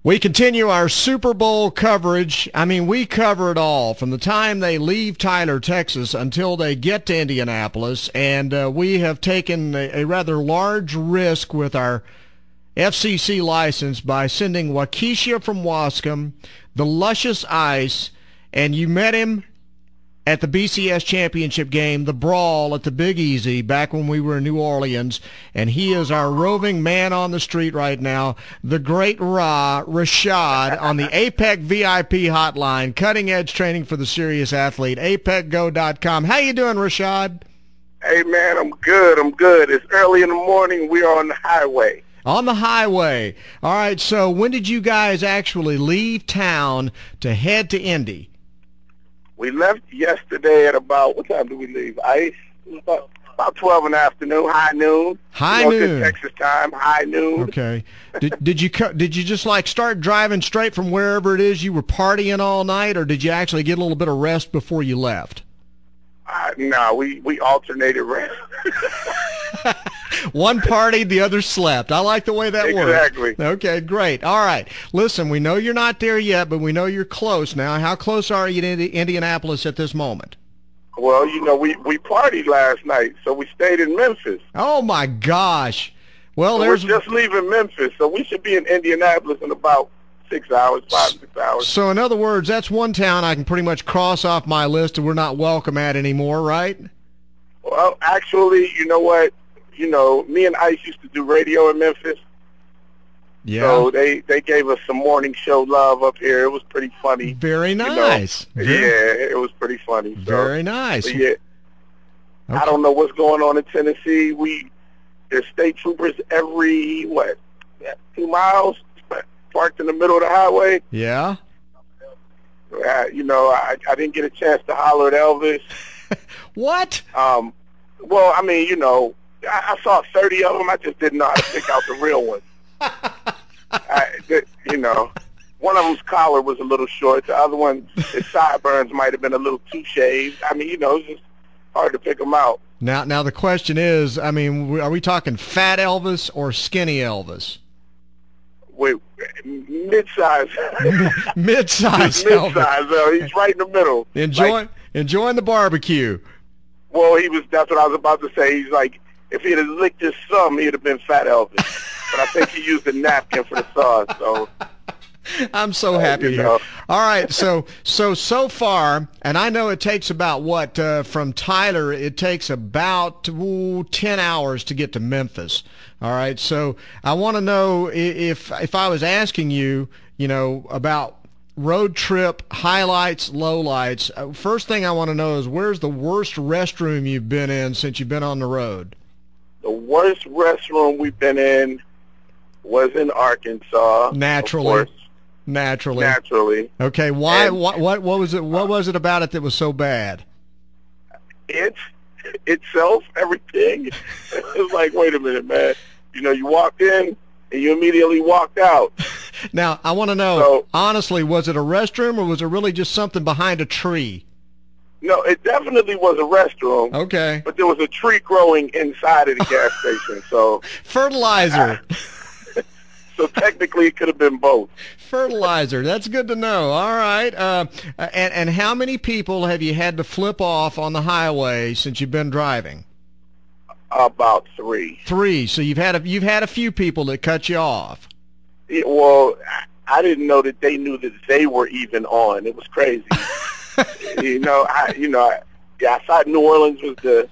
We continue our Super Bowl coverage. I mean, we cover it all from the time they leave Tyler, Texas, until they get to Indianapolis. And we have taken a rather large risk with our FCC license by sending Waukesha from Wascom, the luscious Ice, and you met him at the BCS championship game, the brawl at the Big Easy, back when we were in New Orleans, and he is our roving man on the street right now, the great Rashad, on the APEC VIP hotline, cutting-edge training for the serious athlete, apecgo.com. How you doing, Rashad? Hey, man, I'm good. It's early in the morning. We are on the highway. On the highway. All right, so when did you guys actually leave town to head to Indy? We left yesterday at about, what time did we leave? Ice? About 12 in the afternoon, high noon. High noon. Good Texas time, high noon. Okay. Did you just like start driving straight from wherever it is you were partying all night, or did you actually get a little bit of rest before you left? No, we alternated rest. One partied, the other slept. I like the way that works. Exactly. Okay, great. All right. Listen, we know you're not there yet, but we know you're close now. How close are you to Indianapolis at this moment? Well, you know, we partied last night, so we stayed in Memphis. Oh, my gosh. Well, so we're just leaving Memphis, so we should be in Indianapolis in about 6 hours, 5, 6 hours. So, in other words, that's one town I can pretty much cross off my list and we're not welcome at anymore, right? Well, actually, you know what? You know, me and Ice used to do radio in Memphis. Yeah. So they gave us some morning show love up here. It was pretty funny. Very nice. You know? Yeah, it was pretty funny. So, very nice. Yeah. Okay. I don't know what's going on in Tennessee. There's state troopers every, 2 miles parked in the middle of the highway. Yeah. You know, I didn't get a chance to holler at Elvis. What? Well, I mean, you know, I saw 30 of them. I just didn't know how to pick out the real ones. You know, one of them's collar was a little short. The other one, his sideburns might have been a little too shaved. I mean, you know, it's just hard to pick them out. Now the question is, I mean, are we talking fat Elvis or skinny Elvis? Wait, mid-size. Mid-size Elvis. Mid-size. He's right in the middle. Enjoying the barbecue. Well, that's what I was about to say. He's like, if he had licked his thumb, he'd have been fat Elvis. But I think he used a napkin for the sauce, so. I'm so happy you know. All right, so far, and I know it takes about from Tyler, it takes about 10 hours to get to Memphis. All right, so I want to know if I was asking you, you know, about road trip highlights, lowlights. First thing I want to know is where's the worst restroom you've been in since you've been on the road? The worst restroom we've been in was in Arkansas. Naturally. Okay, why? And what was it? What was it about it that was so bad? Itself, everything. It was like, wait a minute, man. You know, you walked in and you immediately walked out. Now, I want to know, honestly, was it a restroom or was it really just something behind a tree? No, it definitely was a restroom. Okay. But there was a tree growing inside of the gas station, so. Fertilizer. So technically it could have been both. Fertilizer. That's good to know. All right. And how many people have you had to flip off on the highway since you've been driving? About 3. 3. So you've had a few people that cut you off. Yeah, well, I didn't know that they knew that they were even on. It was crazy. I thought New Orleans was the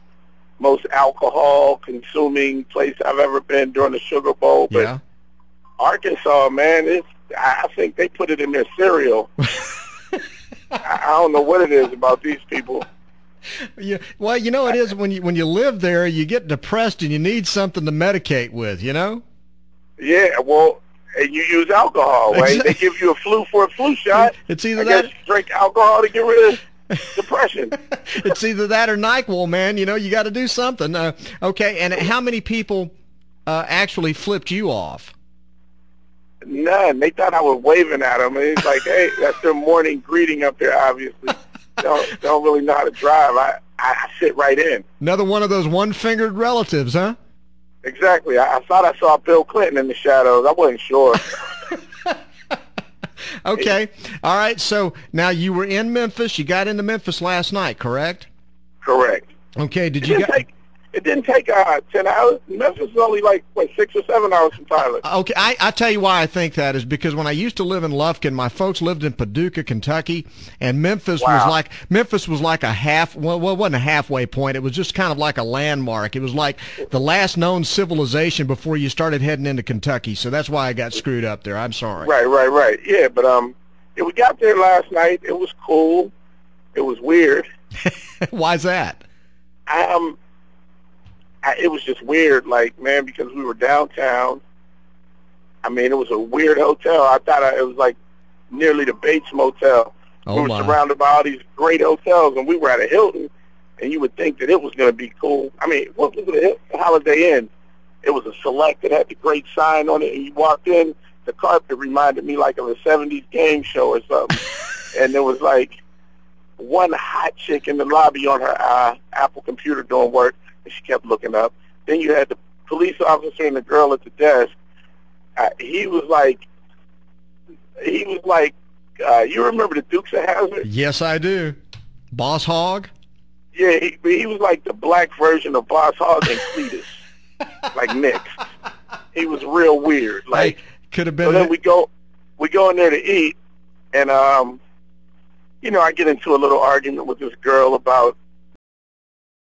most alcohol-consuming place I've ever been during the Sugar Bowl, but yeah. Arkansas, man, I think they put it in their cereal. I don't know what it is about these people. Yeah, well, you know it is when you live there, you get depressed and you need something to medicate with, you know? Yeah, well, and you use alcohol, right? They give you a flu for a flu shot. It's either I guess you drink alcohol to get rid of depression. It's either that or NyQuil, man. You know, you got to do something. Okay, and how many people actually flipped you off? None. They thought I was waving at them. And it's like, hey, that's their morning greeting up there, obviously. Don't really know how to drive. I sit right in. Another one of those one-fingered relatives, huh? Exactly. I thought I saw Bill Clinton in the shadows. I wasn't sure. Okay. All right. So now you were in Memphis. You got into Memphis last night, correct? Correct. Okay. Did you get? It didn't take 10 hours. Memphis is only like, 6 or 7 hours from Tyler. Okay, I tell you why I think that is because when I used to live in Lufkin, my folks lived in Paducah, Kentucky, and Memphis was like a it wasn't a halfway point. It was just kind of like a landmark. It was like the last known civilization before you started heading into Kentucky. So that's why I got screwed up there. I'm sorry. Right. Yeah, but we got there last night. It was cool. It was weird. Why's that? It was just weird, like, man, because we were downtown. I mean, it was a weird hotel. I thought it was like nearly the Bates Motel. Oh, we were surrounded by all these great hotels, and we were at a Hilton, and you would think that it was going to be cool. I mean, what was it? Holiday Inn. It was a Select that had the great sign on it, and you walked in, the carpet reminded me like of a 70s game show or something. And there was like one hot chick in the lobby on her Apple computer doing work. She kept looking up. Then you had the police officer and the girl at the desk. He was like, you remember the Dukes of Hazzard? Yes, I do. Boss Hogg? Yeah, he was like the black version of Boss Hogg and Cletus, like Nick. He was real weird. Like, could have been. So then we go in there to eat, and I get into a little argument with this girl about